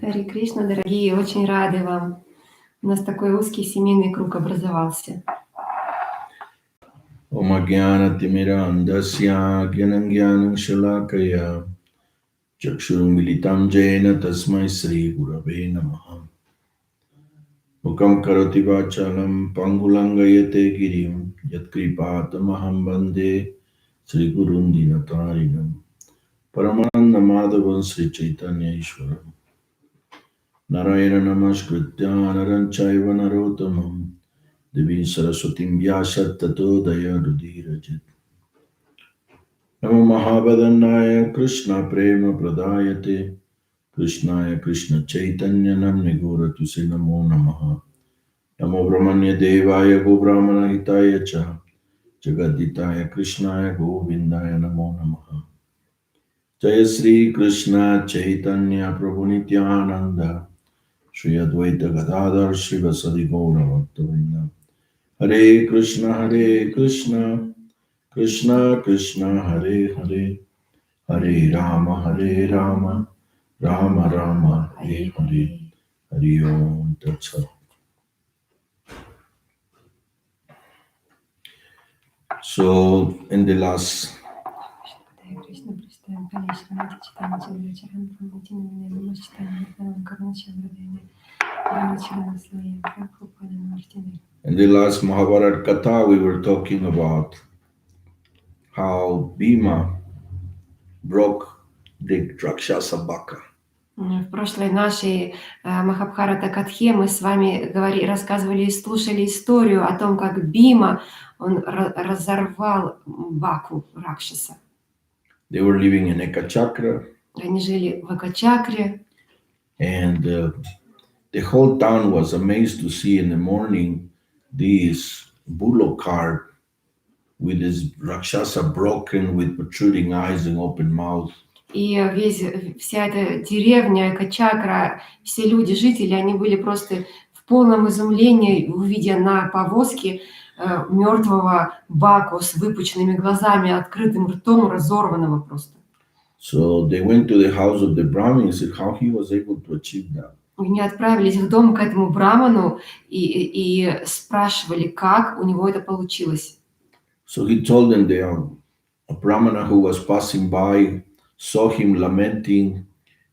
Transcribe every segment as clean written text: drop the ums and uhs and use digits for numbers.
Харе Кришна, дорогие, очень рады вам. У нас такой узкий семейный круг образовался. Om Ajnana-timirandasya Gyanam Shalakaya Chakshurumilitam Jena Tasmai Sri Gurave Namaha Mukam Karoti Vachalam Pangulangayate Girim Yatkripatamaham Bande Sri Gurundinatarinam Paramananda Madhavan Sri Chaitanya Ishwaram Narayana Namaskritya Naranchaiva Narotamam Devi Saraswatim Vyasat Tato Daya Rudirajit Namo Mahabharata Krishna Prema Pradayate Krishnaya Krishna Chaitanya Namne Goratuse Namo Namaha Namo Brahmanya Devaya Go Brahmana Hitaya Cha Jagaditaya Krishnaya Govindaya Namo Namaha Jaya Sri Krishna Chaitanya Prabhu Nityananda Shri Advaita Gadadhar Srivasadi Gaura Bhaktavinda Hare Krishna Krishna Krishna Hare Hare Hare Rama, Rama Rama, Hare Hare, Hare Om Tat Sat. So, in the last Mahabharata Katha, we were talking about how Bhima broke the Rakshasa Baka. В прошлой нашей Махабхарата Катхе мы с вами рассказывали и слушали историю о том, как Бима, он разорвал Баку Ракшаса. They were living in Ekachakra. Они жили в Экачакре. And the whole town was amazed to see in the morning this bullock cart with this Rakshasa broken with protruding eyes and open mouth. И вся эта деревня Экачакра, все люди, жители, они были просто в полном изумлении, увидя на повозке мертвого Баку с выпученными глазами, открытым ртом, разорванного просто. So they went to the house of the Brahmin and said how he was able to achieve that. Они отправились в дом к этому браману и спрашивали, как у него это получилось. So he told them that a Brahmana who was passing by saw him lamenting,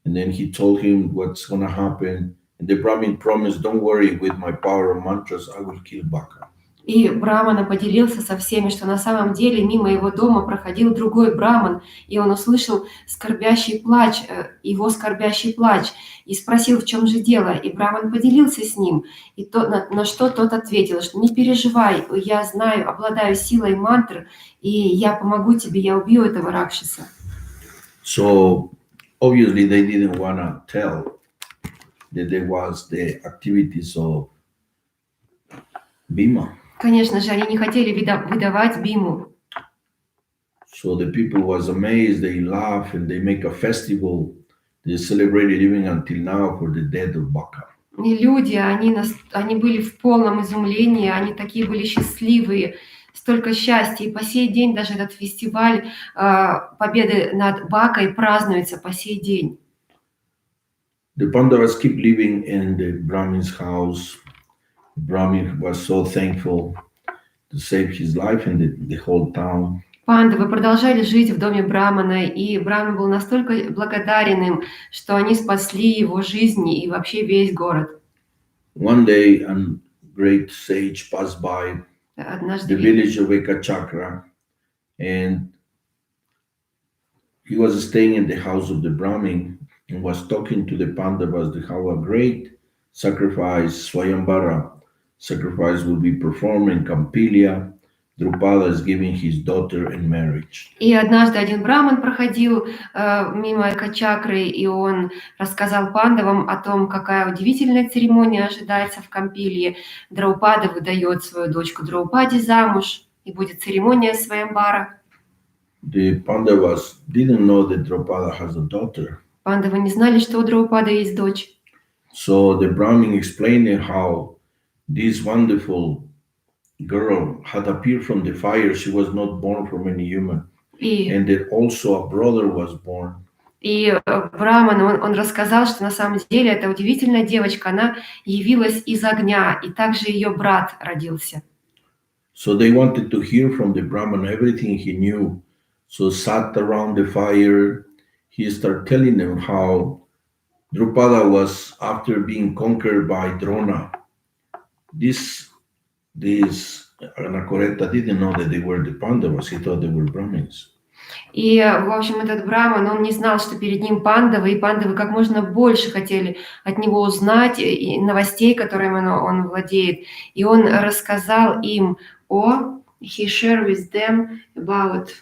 and then he told him what's going to happen. And the Brahmin promised, don't worry, with my power of mantras, I will kill Baka. И Брамана поделился со всеми, что на самом деле мимо его дома проходил другой браман, и он услышал скорбящий плач, его скорбящий плач, и спросил, в чем же дело. И браман поделился с ним, и на что тот ответил, что не переживай, я знаю, обладаю силой мантр, и я помогу тебе, я убью этого Ракшаса. So obviously they didn't want to tell that there was the activities of Bhima. Конечно же, они не хотели выдавать Биму. So the people was amazed, they laugh and they make a festival. They celebrated even until now for the death of Baka. И люди, они были в полном изумлении, они такие были счастливые, столько счастья. И по сей день даже этот фестиваль победы над Бакой празднуется по сей день. The Pandavas keep living in the Brahmin's house. The Brahmin was so thankful to save his life and the whole town. Пандавы продолжали жить в доме Брамана, и Браман был настолько благодарен им, что они спасли его жизнь и вообще весь город. One day, a great sage passed by the village of Ekachakra, and he was staying in the house of the Brahmin and was talking to the Pandavas how a great sacrifice, Swayambara sacrifice, will be performed in Kampilia. Drupada is giving his daughter in marriage. И однажды один браман проходил мимо Экачакры, и он рассказал пандавам о том, какая удивительная церемония ожидается в Кампилии. Драупада выдает свою дочку Драупаде замуж, и будет церемония Сваямбара. The Pandavas didn't know that Drupada has a daughter. Пандавы не знали, что у Драупады есть дочь. So the Brahmin explained how this wonderful girl had appeared from the fire. She was not born from any human. And that also a brother was born. И Браман, он рассказал, что на самом деле эта удивительная девочка, она явилась из огня, и также ее брат родился. So they wanted to hear from the Brahman everything he knew. So sat around the fire. He started telling them how Drupada was after being conquered by Drona. This Anakoreta didn't know that they were the Pandavas. He thought they were Brahmins. И, в общем, этот Браман, он не знал, что перед ним пандавы, и пандавы как можно больше хотели от него узнать и новостей, которыми он владеет. И он рассказал им he shared with them about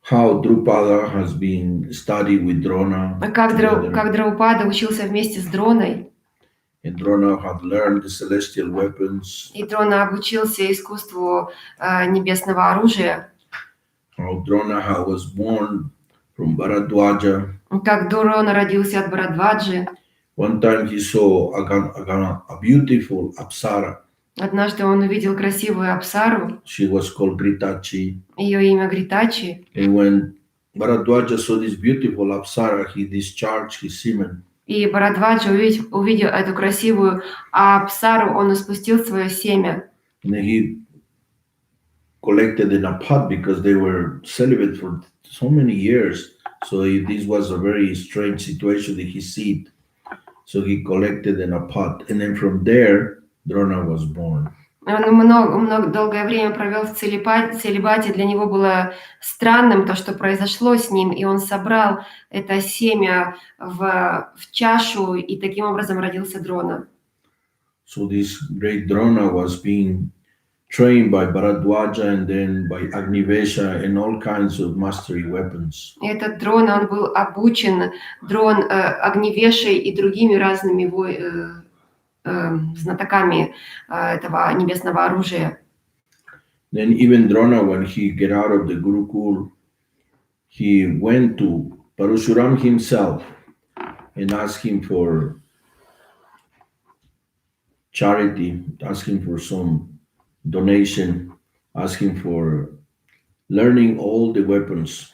how Drupada has been studied with Drona. Как Драупада учился вместе с Дроной. And Drona had learned the celestial weapons. И Дрона обучился искусству небесного оружия. How Drona was born from Bharadwaja. Как Дрона родился от Бхарадваджи. One time he saw a beautiful Apsara. Однажды он увидел красивую Апсару. She was called Gritachi. Ее имя Гритачи. And when Bharadwaja saw this beautiful Apsara, he discharged his semen. И Бхарадваджа, увидел эту красивую Апсару, он испустил свое семя. And then he collected in a pot because they were celibate for so many years. So this was a very strange situation that he see. So he collected in a pot. And then from there, Drona was born. Он долгое время провел в целибате. Для него было странным то, что произошло с ним, и он собрал это семя в чашу, и таким образом родился Дрона. So this great Drona was being trained by Bharadwaja and then by Agnivesha and all kinds of mastery weapons. Этот Дрона, он был обучен Агнивешей и другими разными знатоками этого небесного оружия. Then even Drona, when he get out of the Gurukul, he went to Parashuram himself and asked him for charity, asked him for some donation, asked him for learning all the weapons.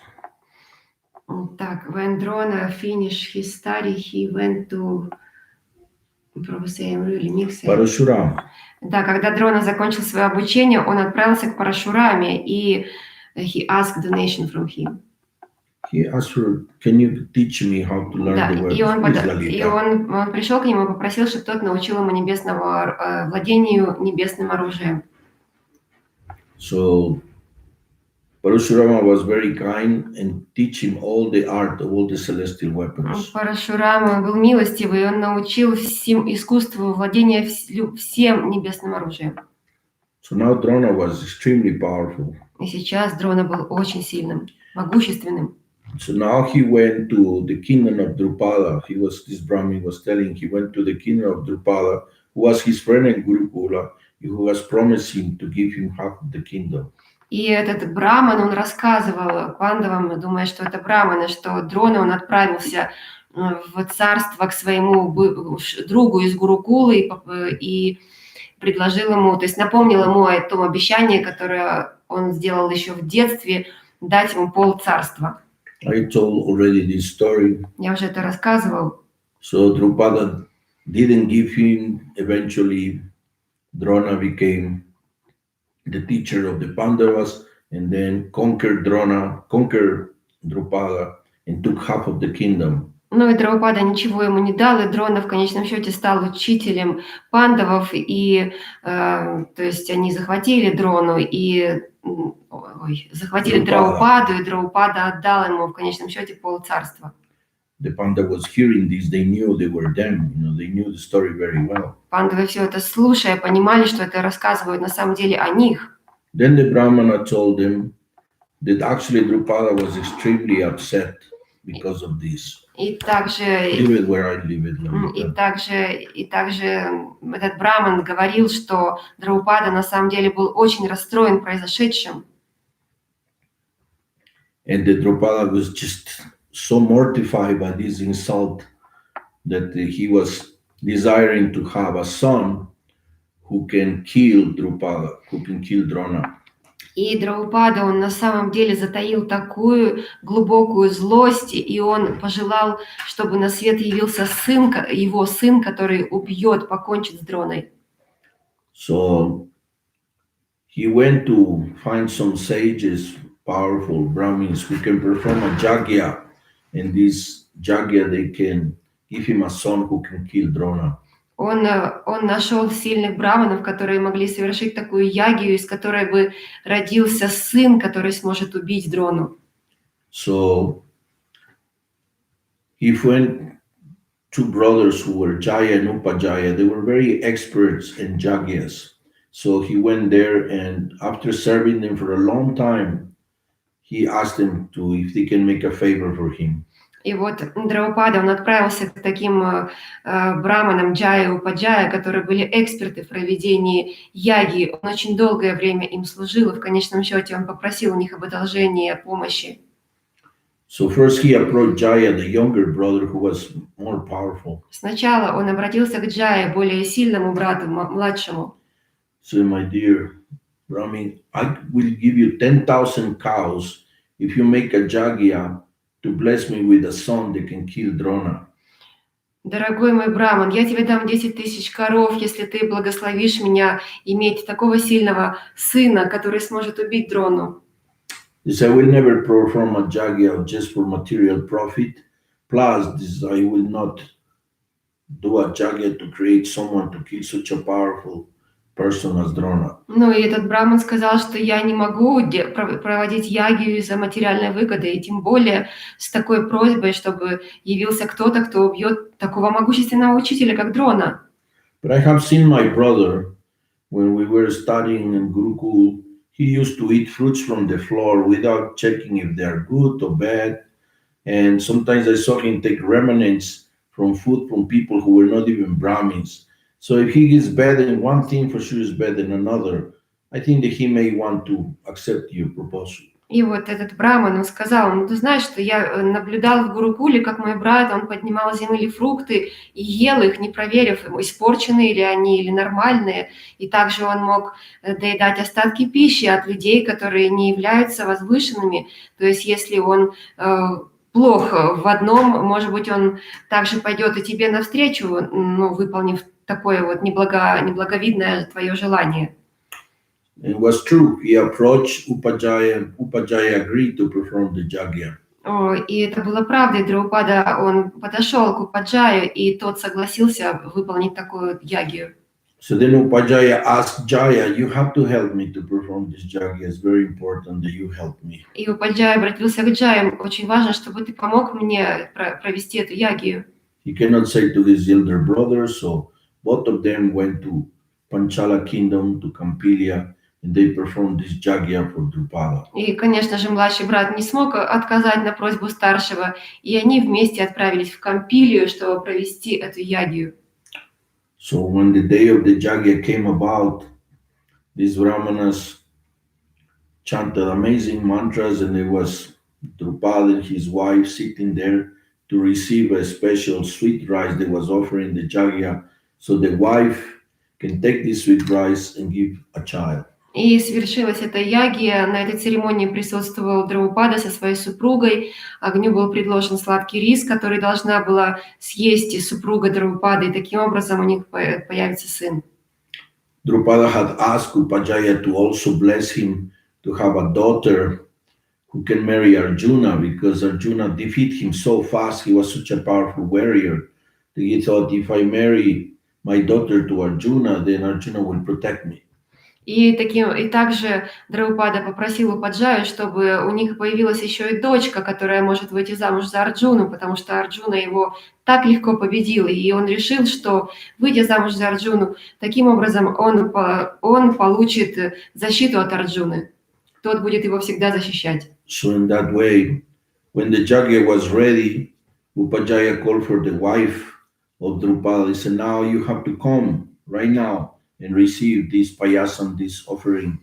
Так, when Drona finished his study, he went to Parashuram. Да, когда Дрона закончил свое обучение, он отправился к Парашураме, и he asked donation from him. He asked her, can you teach me how to learn the weapons? И он пришел к нему и попросил, чтобы тот научил ему владению небесным оружием. So Parashurama was very kind and teach him all the art of all the celestial weapons. Парашурама был милостивый, и он научил всем искусству владения всем небесным оружием. So now Drona was extremely powerful. И сейчас Дрона был очень сильным, могущественным. So now he went to the kingdom of Drupada. This Brahmin was telling he went to the kingdom of Drupada, who was his friend in Gurukula, who was promised him to give him half of the kingdom. И этот Браман, он рассказывал Пандавам, думая, что это Браманы, что Дрона, он отправился в царство к своему другу из Гурукулы и предложил ему, то есть напомнил ему о том обещании, которое он сделал еще в детстве, дать ему полцарства. I told already this story. Я уже это рассказывал. So Drupada didn't give him. Eventually, Drona became the teacher of the Pandavas, and then conquered Drupada, and took half of the kingdom. Ну и Драупада ничего ему не дал, и Дрона в конечном счете стал учителем пандавов, и то есть они захватили Дрону, и захватили Драупаду, и Драупада отдал ему в конечном счете полцарства. The Pandavas hearing this, they knew they were them, they knew the story very well. Пандавы все это слушая, понимали, что это рассказывают на самом деле о них. Then the Brahmana told them that actually Drupada was extremely upset because of this. И также этот Браман говорил, что Драупада на самом деле был очень расстроен произошедшим. And the Drupada was just so mortified by this insult that he was desiring to have a son who can kill Drupada, who can kill Drona. И Драупада, он на самом деле затаил такую глубокую злость, и он пожелал, чтобы на свет явился сын, его сын, который убьет, покончит с Дроной. So he went to find some sages, powerful Brahmins who can perform a yagya, and this yagya they can give him a son who can kill Drona. Он нашел сильных браманов, которые могли совершить такую ягию, из которой бы родился сын, который сможет убить Дрону. So he went two brothers who were Jaya and Upajaya. They were very experts in yagyas. So he went there, and after serving them for a long time, he asked them to if they can make a favor for him. И вот Драупада, он отправился к таким браманам Джая и Упаджая, которые были эксперты в проведении яги. Он очень долгое время им служил, и в конечном счете он попросил у них об одолжении помощи. So first he approached Jaya, the younger brother, who was more powerful. Сначала он обратился к Джае, более сильному брату, младшему. So, my dear Brahmin, I will give you 10,000 cows if you make a yagya to bless me with a son that can kill Drona. Дорогой мой Браман, я тебе дам 10 тысяч коров, если ты благословишь меня иметь такого сильного сына, который сможет убить Дрону. This I will never perform a yagya just for material profit. Plus, this I will not do a yagya to create someone to kill such a powerful person as Drona. Ну и этот Браман сказал, что я не могу проводить ягию из-за материальной выгоды, и тем более с такой просьбой, чтобы явился кто-то, кто убьет такого могущественного учителя, как Дрона. But I have seen my brother when we were studying in Gurukul. He used to eat fruits from the floor without checking if they are good or bad. And sometimes I saw him take remnants from food from people who were not even Brahmins. So if he is better in one thing, for sure is better than another. I think that he may want to accept your proposal. И вот этот Браман, он сказал, ну ты знаешь, что я наблюдал в Гурукуле, как мой брат, он поднимал с земли фрукты и ел их, не проверив, испорченные ли они или нормальные. И также он мог доедать остатки пищи от людей, которые не являются возвышенными. То есть если он плох в одном, может быть, он также пойдет и тебе навстречу, ну, выполнив такое вот неблаговидное твое желание. It was true. He approached Upajaya, and Upajaya agreed to perform the yagya. И это было правдой. Драупада, он подошел к Упаджаю, и тот согласился выполнить такую ягию. So then Upajaya asked Jaya, you have to help me to perform this yagya. It's very important that you help me. И Упаджай обратился к Джаю. Очень важно, чтобы ты помог мне провести эту ягию. He cannot say to his elder brother, so both of them went to Panchala kingdom, to Campilia, and they performed this yagya for Drupada. И, конечно же, младший брат не смог отказать на просьбу старшего, и они вместе отправились в Кампилию, чтобы провести эту ягию. So when the day of the yagya came about, these brahmanas chanted amazing mantras, and there was Drupada and his wife sitting there to receive a special sweet rice that was offered in the yagya, so the wife can take this sweet rice and give a child. И свершилась эта ягия. На этой церемонии присутствовал Драупада со своей супругой. Огню был предложен сладкий рис, который должна была съесть супруга Драупады, и таким образом у них появится сын. Drupada had asked Upajaya to also bless him to have a daughter who can marry Arjuna, because Arjuna defeated him so fast. He was such a powerful warrior that he thought, if I marry my daughter to Arjuna, then Arjuna will protect me. И также Драупада попросил Упаджаю, чтобы у них появилась еще и дочка, которая может выйти замуж за Арджуну, потому что Арджуна его так легко победил, и он решил, что, выйдя замуж за Арджуну, таким образом он получит защиту от Арджуны. Тот будет его всегда защищать. So in that way, when the yagya was ready, Upajaya called for the wife of Drupada. He said, now you have to come right now and receive this payasam, this offering.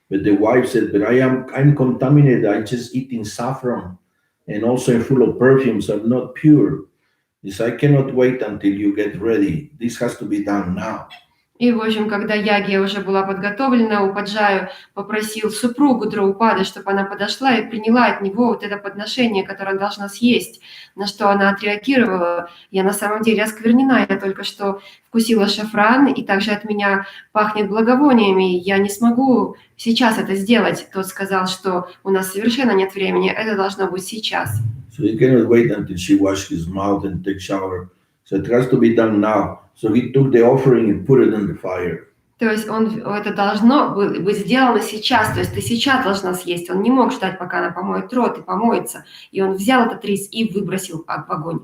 But the wife said, but I'm contaminated. I just eating saffron and also full of perfumes. I'm not pure. He said, I cannot wait until you get ready. This has to be done now. И, в общем, когда ягия уже была подготовлена, Упаджаю попросил супругу Драупады, чтобы она подошла и приняла от него вот это подношение, которое она должна съесть. На что она отреагировала: «Я на самом деле осквернена, я только что вкусила шафран, и также от меня пахнет благовониями, я не смогу сейчас это сделать». Тот сказал, что у нас совершенно нет времени, это должно быть сейчас. So he cannot wait until she washed his mouth and take shower. So it has to be done now. So he took the offering and put it in the fire. То есть это должно быть сделано сейчас, то есть ты сейчас должна съесть. Он не мог ждать, пока она помоет рот и помоется. И он взял этот рис и выбросил в огонь.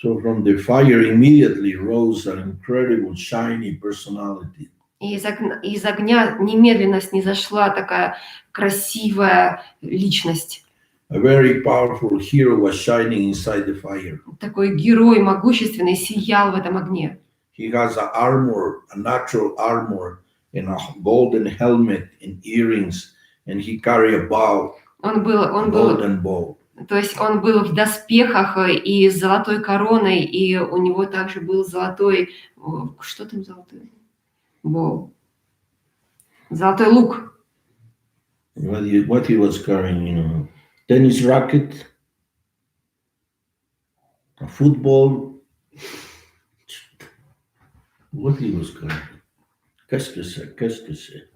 So from the fire immediately rose an incredible shiny personality. И из огня немедленно снизошла такая красивая личность. A very powerful hero was shining inside the fire. Такой герой могущественный сиял в этом огне. He has a armor, a natural armor, and a golden helmet and earrings, and he carry a bow, golden bow. То есть он был в доспехах и с золотой короной, и у него также был золотой, что там золотой? Боу. Золотой лук. What he was carrying, tennis racket, a football. What he was carrying? Qu'est-ce.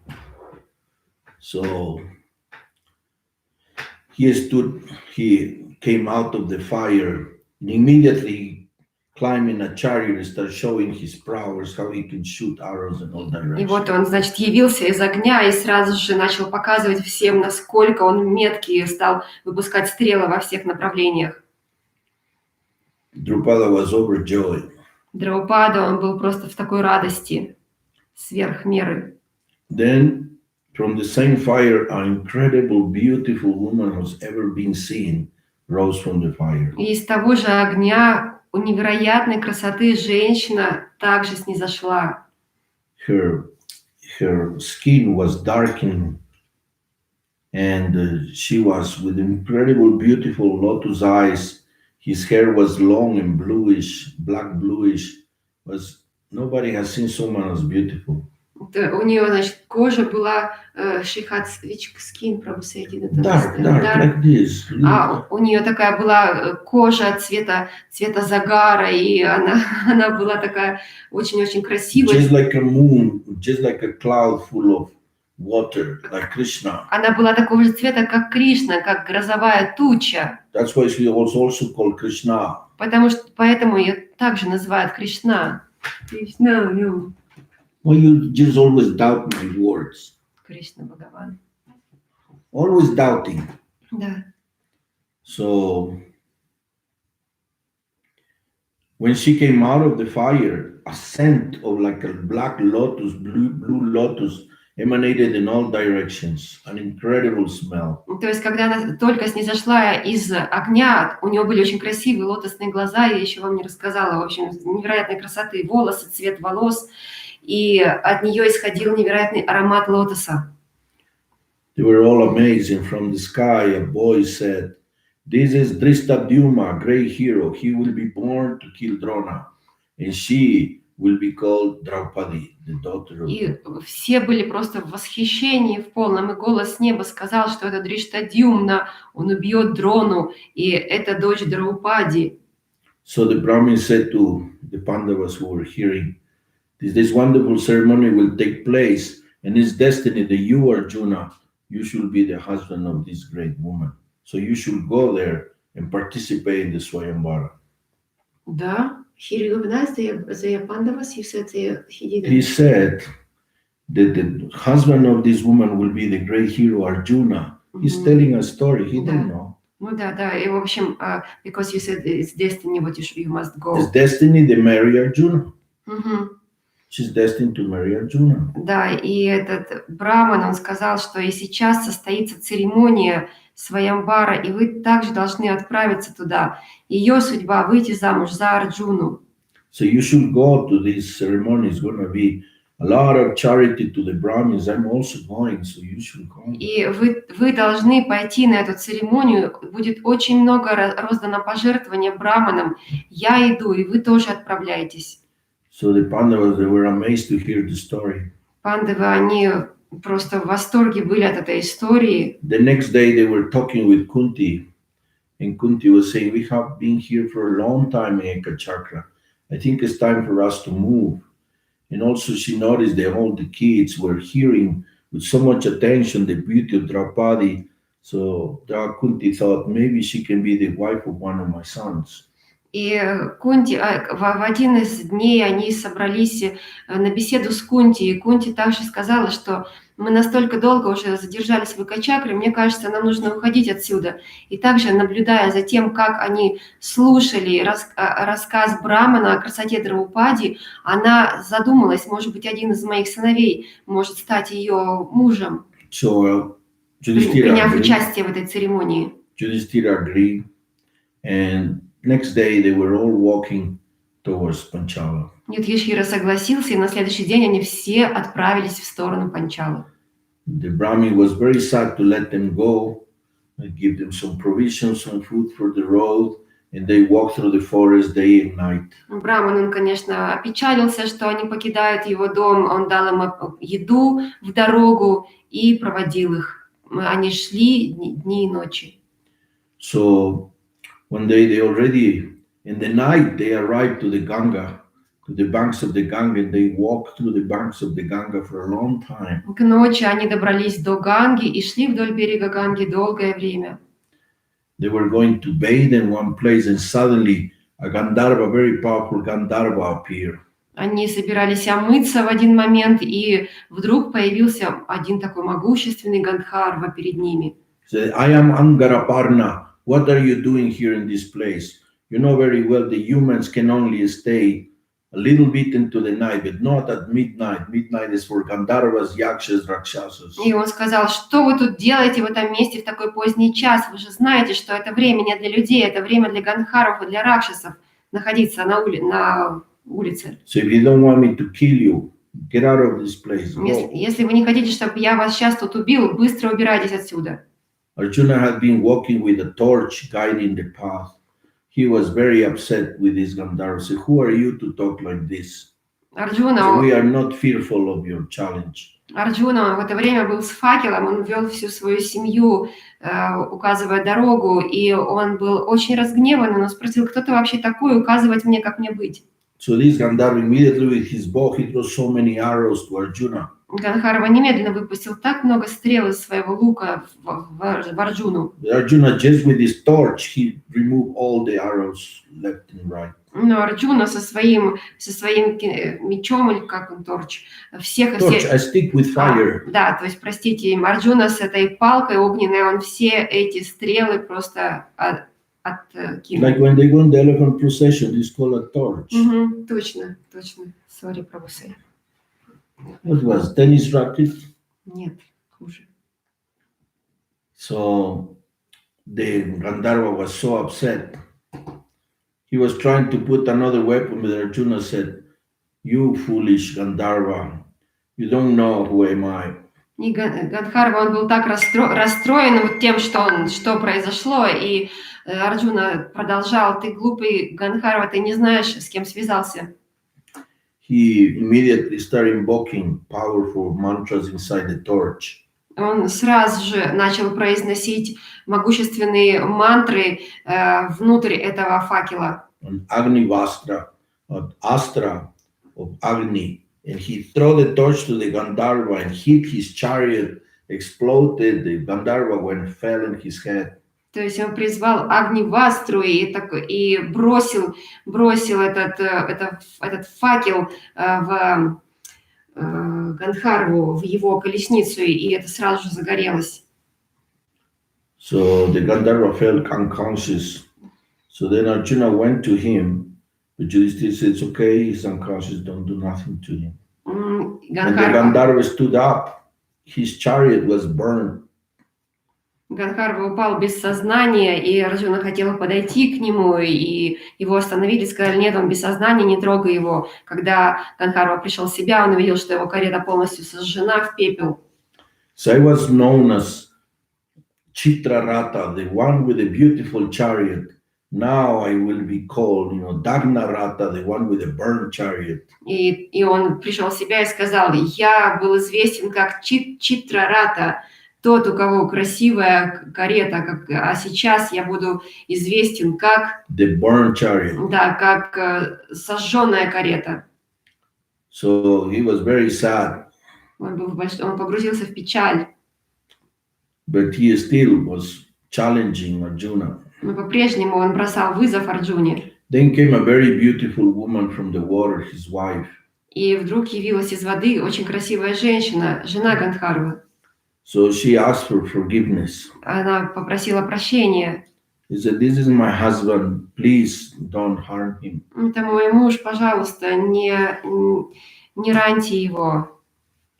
So he came out of the fire and immediately climbed in a chariot and started showing his prowess, how he can shoot arrows in all directions. И вот он, значит, явился из огня и сразу же начал показывать всем, насколько он меткий, и стал выпускать стрелы во всех направлениях. Drupada was overjoyed. Драупада, он был просто в такой радости, сверх меры. Then, from the same fire, an incredible, beautiful woman who's ever been seen rose from the fire. И из того же огня у невероятной красоты женщина также снизошла. Her skin was darkened, and she was with incredible, beautiful lotus eyes. His hair was long and bluish, black bluish. Nobody has seen someone as beautiful. У нее, значит, кожа была she had which skin, probably say it. Dark, like this. У нее такая была кожа цвета загара, и она была такая очень-очень красивая. Just like a moon, just like a cloud full of water, like Krishna. Она была такого же цвета, как Кришна, как грозовая туча. That's why she was also called Krishna. Поэтому ее также называют Кришна. Кришна, ну. Well, you just always doubt my words. Кришна Бхагавад. Always doubting. Да. So, when she came out of the fire, a scent of like a black lotus, blue lotus, emanated in all directions, an incredible smell. То есть, когда она только снизошла из огня, у нее были очень красивые лотосные глаза, я еще вам не рассказала, в общем, невероятной красоты волосы, цвет волос, и от нее исходил невероятный аромат лотоса. They were all amazing. From the sky, a voice said, "This is Drishtadyumna, great hero. He will be born to kill Drona, and she will be called Draupadi, the daughter of..." И все были просто в восхищении в полном, и голос с неба сказал, что это Дриштадьюмна, он убьет Дрону, и это дочь Драупади. So the Brahmin said to the Pandavas who were hearing, this wonderful ceremony will take place, and it's destiny that you, Arjuna, you should be the husband of this great woman. So you should go there and participate in the Swayamvara. Да. He recognized the Pandavas. He said he didn't. He said that the husband of this woman will be the great hero Arjuna. He's telling a story. He didn't know. Ну да. И в общем, because you said it's destiny, what you must go. It's destiny to marry Arjuna. Mm-hmm. She's destined to marry Arjuna. Да, и этот Браман, он сказал, что и сейчас состоится церемония Сваямвара, и вы также должны отправиться туда. Ее судьба — выйти замуж за Арджуну. So you should go to this ceremony. It's going to be a lot of charity to the Brahmins. I'm also going, so you should go. И вы должны пойти на эту церемонию. Будет очень много роздано пожертвования браманам. Я иду, и вы тоже отправляйтесь. So the Pandavas, they were amazed to hear the story. Пандавы, они просто в восторге были от этой истории. The next day they were talking with Kunti, and Kunti was saying, "We have been here for a long time in Ekachakra. I think it's time for us to move." And also she noticed that all the kids were hearing with so much attention the beauty of Draupadi. So Kunti thought maybe she can be the wife of one of my sons. И Кунти, в один из дней они собрались на беседу с Кунти, и Кунти также сказала, что мы настолько долго уже задержались в Экачакре, мне кажется, нам нужно уходить отсюда. И также, наблюдая за тем, как они слушали рассказ Брамана о красоте Драупади, она задумалась, может быть, один из моих сыновей может стать ее мужем, приняв участие в этой церемонии. Yudhishthira agreed, and next day they were all walking towards Panchala. Юдхишthira согласился, и на следующий день они все отправились в сторону Панчалы. The Brahmin was very sad to let them go, and give them some provisions, some food for the road, and they walked through the forest day and night. Браман, он, конечно, опечалился, что они покидают его дом, он дал им еду в дорогу и проводил их. Они шли дни и ночи. So one day they already, in the night, they arrived to the Ganga, to the banks of the Ganga, and they walked through the banks of the Ganga for a long time. К ночи они добрались до Ганги и шли вдоль берега Ганги долгое время. They were going to bathe in one place, and suddenly a Gandharva, a very powerful Gandharva, appeared. Они собирались омыться в один момент, и вдруг появился один такой могущественный Гандхарва перед ними. He said, "I am Angaraparna. What are you doing here in this place? You know very well the humans can only stay a little bit into the night, but not at midnight. Midnight is for Gandharvas, Yakshas, Rakshasas." И он сказал, что вы тут делаете в этом месте в такой поздний час? Вы же знаете, что это время не для людей, это время для Гандхаров и для Ракшасов находиться на улице. So if you don't want me to kill you, get out of this place. Если вы не хотите, чтобы я вас сейчас тут убил, быстро убирайтесь отсюда. Arjuna had been walking with a torch guiding the path. He was very upset with this Gandharva. Said, "Who are you to talk like this? So we are not fearful of your challenge." Арджуна в это время был с факелом, он вел всю свою семью, указывая дорогу, и он был очень разгневан, он спросил, кто ты вообще такой, указывать мне, как мне быть. So this Gandharva immediately with his bow, he threw so many arrows to Arjuna. Гандхарва немедленно выпустил так много стрел из своего лука в Арджуну. Arjuna just with his torch, he removed all the arrows left and right. Но Арджуна со своим мечом, или как он, торч, всех... Torch, a stick with fire. Да, то есть, простите, Арджуна с этой палкой огненной, он все эти стрелы просто откинул. Like when they go in the elephant procession, it's called a torch. Точно. Sorry, Prabhu. What was tennis racket? Нет, хуже. So the Gandharva was so upset. He was trying to put another weapon, but Arjuna said, "You foolish Gandharva, you don't know who am I." И Гандхарва, он был так расстроен вот тем, что произошло, и Арджуна продолжал: "Ты глупый Гандхарва, ты не знаешь, с кем связался." He immediately started invoking powerful mantras inside the torch. Он сразу же начал произносить могущественные мантры внутрь этого факела. An Agni Vastra, an Astra of Agni, and he threw the torch to the Gandharva and hit his chariot, exploded. The Gandharva went fell in his head. То есть он призвал Агни-Вастру и бросил этот факел в Гандхарву, в его колесницу, и это сразу же загорелось. So the Gandharva fell unconscious. So then Arjuna went to him, but Yudhishthira said, "It's okay, he's unconscious, don't do nothing to him." And the Gandharva stood up. His chariot was burned. Гандхарва упал без сознания, и Арджуна хотел подойти к нему, и его остановили, сказали: "Нет, он без сознания, не трогай его." Когда Гандхарва пришел в себя, он увидел, что его карета полностью сожжена в пепел. So I was known as Chitrarata, the one with a beautiful chariot, Now I will be called, Dagnarata, the one with the burned chariot. И он пришел в себя и сказал: я был известен как Читрарата, тот, у кого красивая карета, а сейчас я буду известен как The burned chariot. Да, как сожженная карета. So he was very sad. Он погрузился в печаль. But he still was challenging Arjuna. Но по-прежнему он бросал вызов Арджуне. Then came a very beautiful woman from the water, his wife. И вдруг явилась из воды очень красивая женщина, жена Гандхарвы. So she asked for forgiveness. Она попросила прощения. He said, "This is my husband. Please don't harm him." Это мой муж, пожалуйста, не раньте его,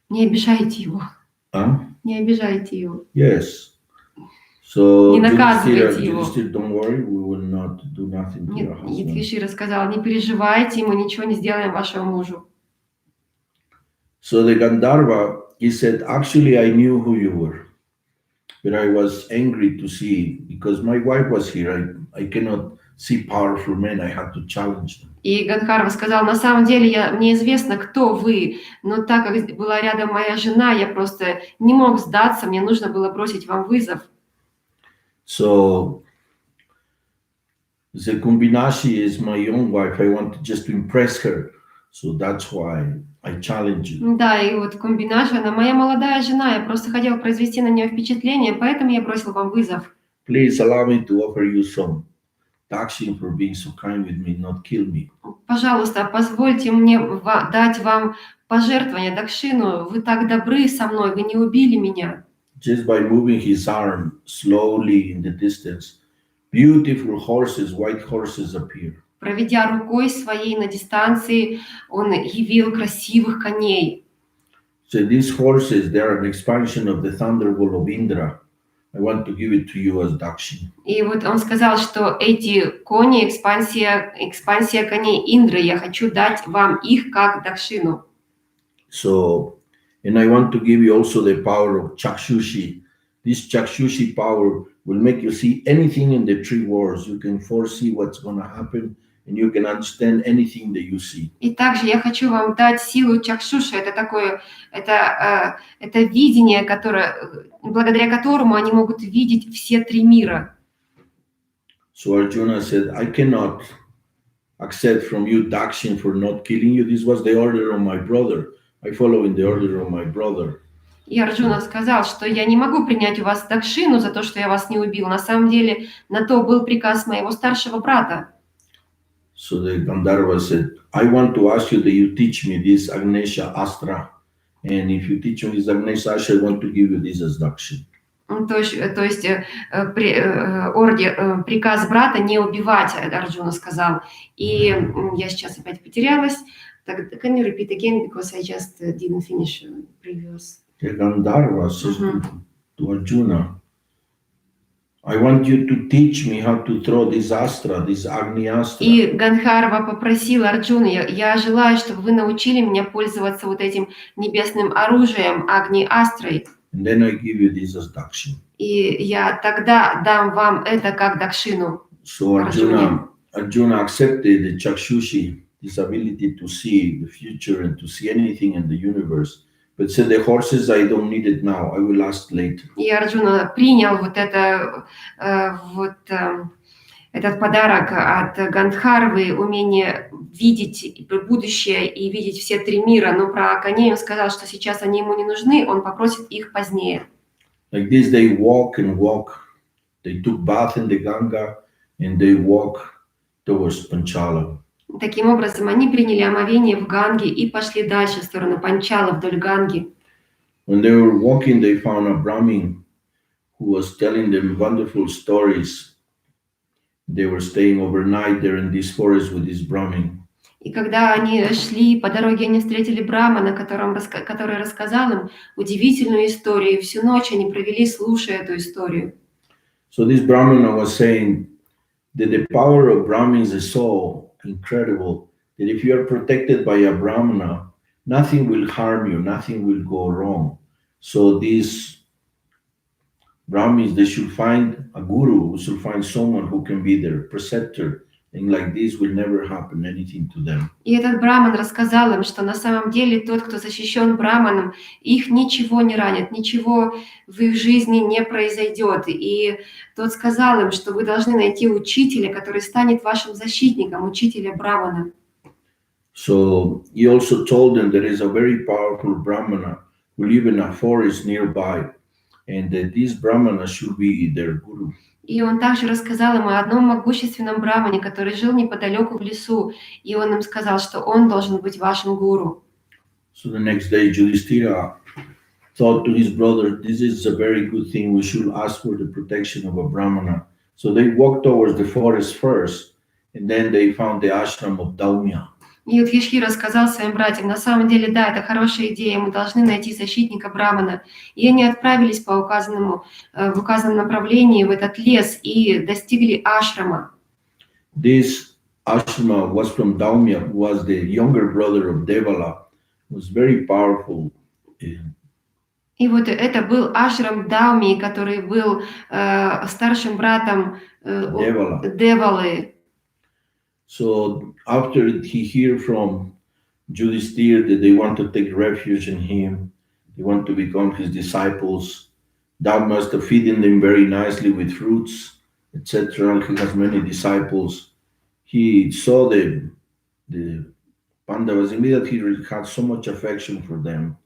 не обижайте его. Не обижайте его. Yes. So не наказывайте его. Don't worry, we will not do nothing to your husband. Юдхишthира сказал: не переживайте, мы ничего не сделаем вашему мужу. So the Gandharva, he said, actually I knew who you were, but I was angry to see, because my wife was here, I cannot see powerful men, I had to challenge them. И Гандхарва сказал: на самом деле мне известно, кто вы, но так как была рядом моя жена, я просто не мог сдаться, мне нужно было бросить вам вызов. So the Kumbhinashi is my own wife, I want just to impress her, so that's why I challenge you. Да, и вот Кумбинаши, она моя молодая жена, я просто хотел произвести на нее впечатление, поэтому я бросил вам вызов. Please allow me to offer you some dakshin for being so kind with me, not kill me. Пожалуйста, позвольте мне дать вам пожертвование, дакшину. Вы так добры со мной, вы не убили меня. Just by moving his arm slowly in the distance, beautiful horses, white horses appear. Проведя рукой своей на дистанции, он явил красивых коней. So these horses, they are an expansion of the thunderbolt of Indra. I want to give it to you as dakshin. И вот он сказал, что эти кони экспансия коней Индры. Я хочу дать вам их как дакшину. So, and I want to give you also the power of chakshushi. This chakshushi power will make you see anything in the three worlds. You can foresee what's going to happen, and you can understand anything that you see. И также я хочу вам дать силу чакшуши. Это такое, это видение, благодаря которому они могут видеть все три мира. So Arjuna said, I cannot accept from you dakshin for not killing you. This was the order of my brother. I follow in the order of my brother. И Арджуна сказал, что я не могу принять у вас дакшину за то, что я вас не убил. На самом деле, на то был приказ моего старшего брата. So the Gandharva said, I want to ask you that you teach me this Agnesha Astra. And if you teach me this Agnesha Astra, I want to give you this as dakshin. То есть приказ брата не убивать, Арджуна сказал. И я сейчас опять потерялась. Can you repeat again, because I just didn't finish previous. The Gandharva says to Arjuna, I want you to teach me how to throw this astra, this Agni Astra. И Гандхарва попросил Арджуну: я желаю, чтобы вы научили меня пользоваться вот этим небесным оружием Агни Астрой. And then I give you this as dakshin. И я тогда дам вам это как дакшину. So Arjuna accepted the chakshushi, this ability to see the future and to see anything in the universe. But said the horses, I don't need it now. I will ask later. И Арджуна принял этот подарок от Гандхарвы, умение видеть будущее и видеть все три мира. Но про коней он сказал, что сейчас они ему не нужны, он попросит их позднее. Like this, they walk and walk. They took bath in the Ganga and they walk towards Panchala. Таким образом, они приняли омовение в Ганге и пошли дальше в сторону Панчала, вдоль Ганги. When they were walking, they found a Brahmin who was telling them wonderful stories. They were staying overnight there in this forest with this Brahmin. И когда они шли по дороге, они встретили Брахмана, который рассказал им удивительную историю. И всю ночь они провели, слушая эту историю. So this Brahmana was saying that the power of Brahmins is so incredible that if you are protected by a Brahmana, nothing will harm you, nothing will go wrong. So this Brahmins, they should find a guru, who should find someone who can be their preceptor. And like this will never happen anything to them. И этот браман рассказал им, что на самом деле тот, кто защищен браманом, их ничего не ранит, ничего в их жизни не произойдет. И тот сказал им, что вы должны найти учителя, который станет вашим защитником, учителя брамана. So he also told them there is a very powerful brahmana who live in a forest nearby, and that this brahmana should be their guru. И он также рассказал им о одном могущественном брамане, который жил неподалеку в лесу, и он им сказал, что он должен быть вашим гуру. So the next day, Yudhishthira thought to his brother, this is a very good thing. We should ask for the protection of a brahmana. So they walked towards the forest first, and then they found the ashram of Daumya. И Юдхишхира сказал своим братьям, на самом деле, да, это хорошая идея, мы должны найти защитника брамана. И они отправились в указанном направлении в этот лес и достигли ашрама. This ashrama was from Daumya, who was the younger brother of Devala, who was very powerful. И вот это был ашрам Дауми, который был старшим братом Девалы. So after he heard from Yudhishthira that they want to take refuge in him, they want to become his disciples, thou must have feeding them very nicely with fruits, etc. He has many disciples. He saw the Pandavas, immediately he had so much affection for them,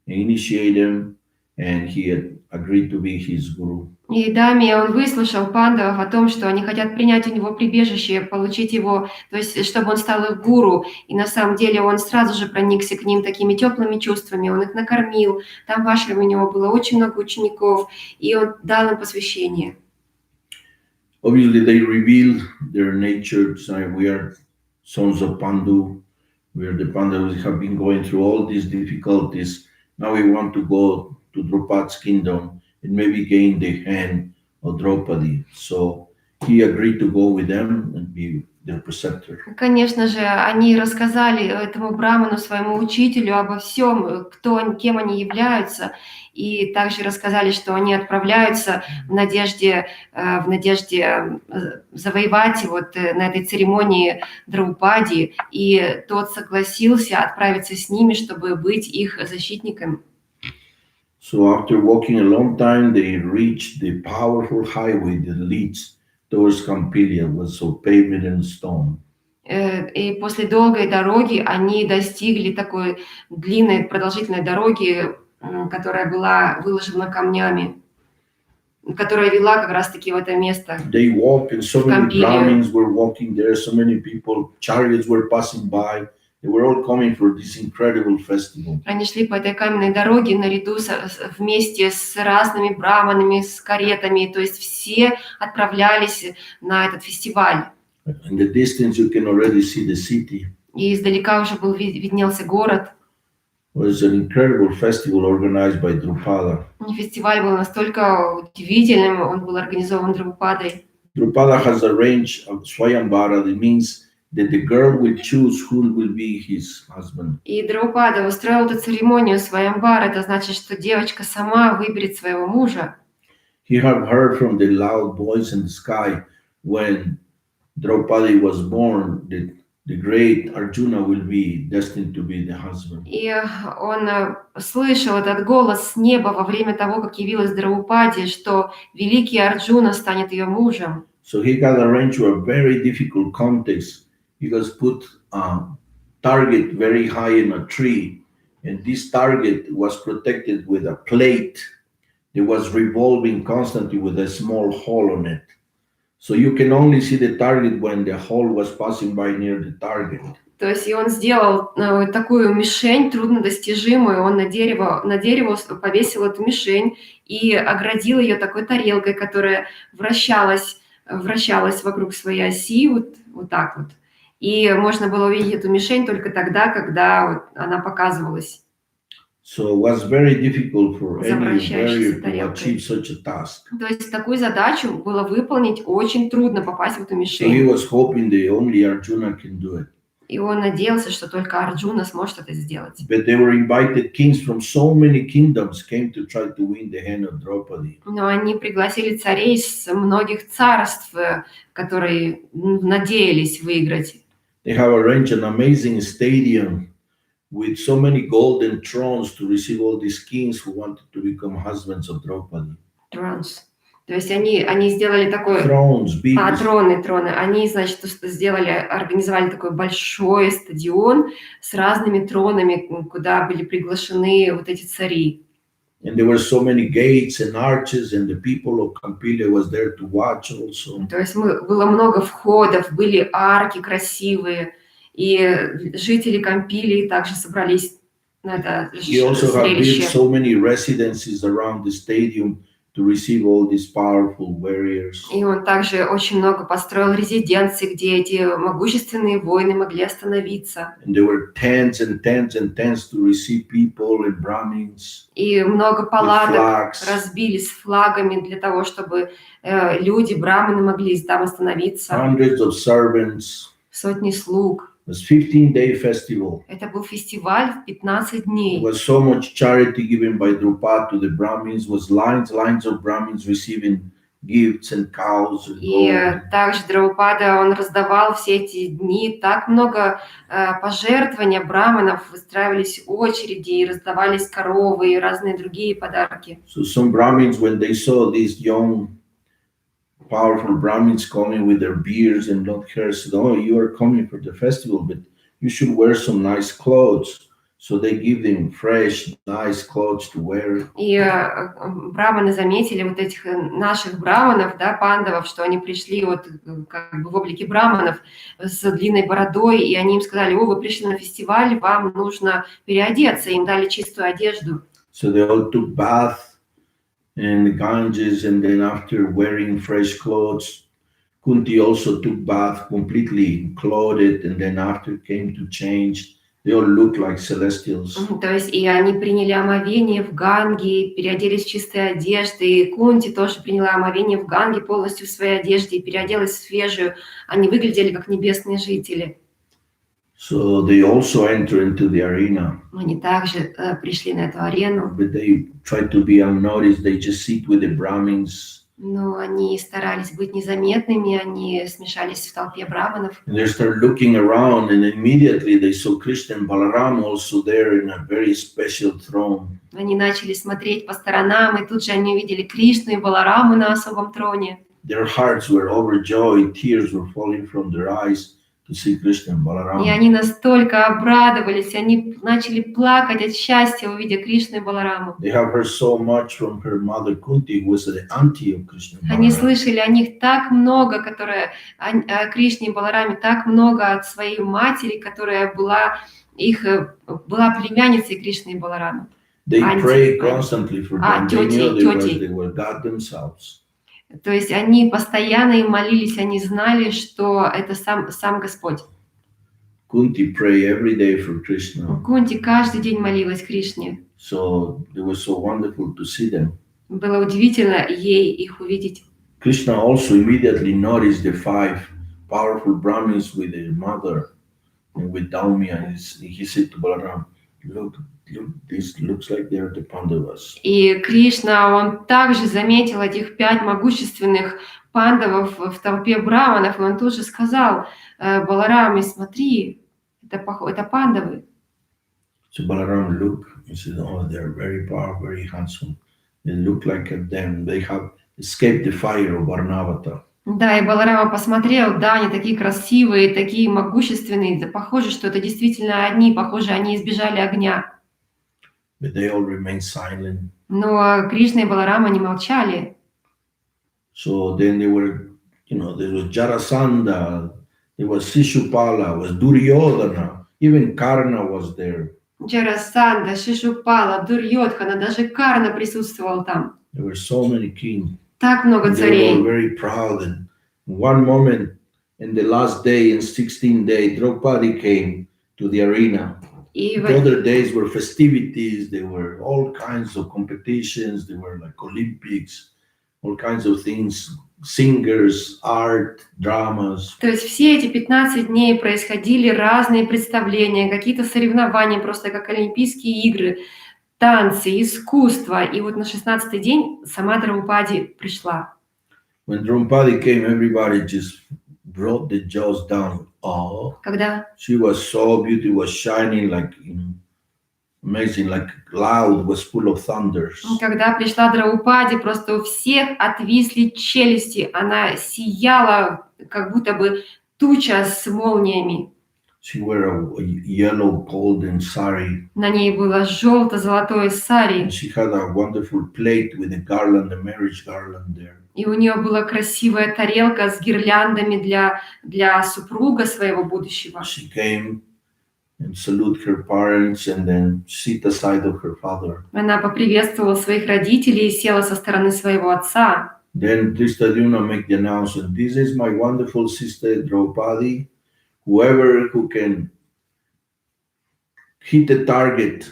and initiated them, and he had agreed to be his guru. И Дами, он выслушал пандавов о том, что они хотят принять у него прибежище, получить его, то есть чтобы он стал их гуру. И на самом деле он сразу же проникся к ним такими теплыми чувствами, он их накормил. Там в ашраме у него было очень много учеников, и он дал им посвящение. Obviously, they revealed their nature. We are sons of Pandu. We are the Pandavas have been going through all these difficulties. Now we want to go to Draupad's kingdom and maybe gain the hand of Draupadi. So he agreed to go with them and be their preceptor. Конечно же, они рассказали этому браману, своему учителю, обо всем, кем они являются, и также рассказали, что они отправляются в надежде завоевать на этой церемонии Драупади, и тот согласился отправиться с ними, чтобы быть их защитником. So after walking a long time, they reached the powerful highway that leads towards Campilia, was so paved in stone. И после долгой дороги они достигли такой длинной, продолжительной дороги, которая была выложена камнями, которая вела как раз-таки в это место. They walked, and so many Brahmins were walking there, so many people, chariots were passing by. They were all coming for this incredible festival. Они шли по этой каменной дороге наряду вместе с разными браманами, с каретами, то есть все отправлялись на этот фестиваль. In the distance, you can already see the city. И издалека уже виднелся город. It was an incredible festival organized by Drupada. Фестиваль был настолько удивительным, он был организован Друпадой. Drupada has arranged a Swayambara, that means that the girl will choose who will be his husband. И Драупада устроил эту церемонию Сваямбар, это значит, что девочка сама выберет своего мужа. He had heard from the loud voice in the sky when Draupadi was born that the great Arjuna will be destined to be the husband. И он слышал этот голос с неба во время того, как явилась Драупади, что великий Арджуна станет ее мужем. So he got arranged to a very difficult context. He was put a target very high in a tree, and this target was protected with a plate that was revolving constantly with a small hole on it. So you can only see the target when the hole was passing by near the target. То есть и он сделал такую мишень труднодостижимую, он на дерево повесил эту мишень и оградил ее такой тарелкой, которая вращалась вокруг своей оси, вот так вот. И можно было увидеть эту мишень только тогда, когда она показывалась. So it was very difficult for any warrior to achieve such a task. То есть такую задачу было выполнить очень трудно, попасть в эту мишень. So he was hoping that only Arjuna can do it. И он надеялся, что только Арджуна сможет это сделать. But they were invited kings from so many kingdoms came to try to win the hand of Draupadi. Но они пригласили царей с многих царств, которые надеялись выиграть. They have arranged an amazing stadium with so many golden thrones to receive all these kings who wanted to become husbands of Draupadi. Thrones. То есть они сделали такой... Thrones, big. Троны. Они, значит, организовали такой большой стадион с разными тронами, куда были приглашены вот эти цари. And there were so many gates and arches, and the people of Campilla was there to watch also. То есть было много входов, были арки красивые, и жители Кампилии также собрались на это He also had built so many residences around the stadium to receive all these powerful warriors. И он также очень много построил резиденций, где эти могущественные воины могли остановиться. And there were tents and tents and tents to receive people and Brahmins. И много палаток разбили с флагами для того, чтобы люди, браманы, могли там остановиться. Hundreds of servants. Сотни слуг. It was 15-day festival. Это был фестиваль в 15 дней. There was so much charity given by Drupad to the Brahmins. Was lines of Brahmins receiving gifts and cows and И gold. также Драупада, он раздавал все эти дни так много пожертвований браманов, выстраивались очереди, и раздавались коровы и разные другие подарки. So some Brahmins, when they saw these young, powerful Brahmins coming with their beards and long hair, said, "Oh, you are coming for the festival, but you should wear some nice clothes." So they give them fresh, nice clothes to wear. И браманы заметили вот этих наших браманов, да, пандавов, что они пришли вот как бы в облике браманов с длинной бородой, и они им сказали: "О, вы пришли на фестиваль, вам нужно переодеться", им дали чистую одежду. So they all took bath in the Ganges, and then after wearing fresh clothes, Kunti also took bath completely clothed, and then after came to change. They all look like celestials. То есть и они приняли омовение в Ганге, переоделись в чистые одежды, и Кунти тоже приняла омовение в Ганге полностью в своей одежде и переоделась в свежую. Они выглядели как небесные жители. So they also enter into the arena. Они также пришли на эту арену. But they try to be unnoticed. They just sit with the Brahmins. Но они старались быть незаметными, они смешались в толпе браманов. And they start looking around, and immediately they saw Krishna and Balaram also there in a very special throne. Они начали смотреть по сторонам, и тут же они увидели Кришну и Балараму на особом троне. Their hearts were overjoyed. Tears were falling from their eyes to see Krishna and Balaram. И они настолько обрадовались, они начали плакать от счастья, увидя Кришну и Балараму. They have heard so much from her mother Kunti, who was the auntie of Krishna and Они Balaram. слышали о них так много, о Кришне и Балараме, так много от своей матери, которая была племянницей Кришны и Баларама. They pray constantly for them. They knew they were God themselves. То есть они постоянно им молились, они знали, что это сам Господь. Kunti pray every day for Krishna. Кунти каждый день молилась Кришне. So it was so wonderful to see them. Было удивительно ей их увидеть. Krishna also immediately noticed the 5 powerful Brahmins with their mother and with Daumya. And he said to Balaram, look, this looks like they're the Pandavas. И Кришна, он также заметил этих 5 могущественных пандавов в толпе браманов, и он тут же сказал: Балараме, смотри, это пандавы. So Balaram looked and said, oh, they're very powerful, very handsome. They look like them. They have escaped the fire of Varnavata. Да, и Баларама посмотрел, да, они такие красивые, такие могущественные, да, похоже, что это действительно одни, похоже, они избежали огня. But they all remained silent. Но Кришна и Баларама не молчали. So then they were, there was Jarasandha, there was Shishupala, was Duryodhana, even Karna was there. Джарасанда, Шишупала, Дурьодхана, даже Карна присутствовал там. There were so many kings. Так много They were царей. very proud. And one moment, in the last day, in 16th day, Draupadi came to the arena. И The other days were festivities. There were all kinds of competitions. There were like Olympics. all kinds of things, singers, art, dramas. То есть все эти 15 дней происходили разные представления, какие-то соревнования, просто как Олимпийские игры, танцы, искусство. И вот на 16-й день сама Драупади пришла. When Draupadi came, everybody just brought the jaws down. Oh, Когда she was so beautiful, was shining like amazing, like cloud was full of thunders. Когда пришла Драупади, просто у всех отвисли челюсти. Она сияла, как будто бы туча с молниями. She wore a yellow golden sari. На ней было желто-золотое сари. And she had a wonderful plate with a garland, a marriage garland there. И у нее была красивая тарелка с гирляндами для супруга своего будущего. She came and salute her parents and then sit aside of her father. Она поприветствовала своих родителей и села со стороны своего отца. Then Drishtadyumna make the announcement, this is my wonderful sister Draupadi. Whoever who can hit the target,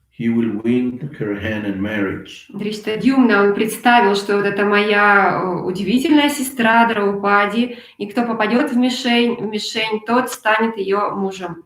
he will win her hand in marriage. Дриштадьюмна, он представил, что вот это моя удивительная сестра Драупади, и кто попадет в мишень, тот станет ее мужем.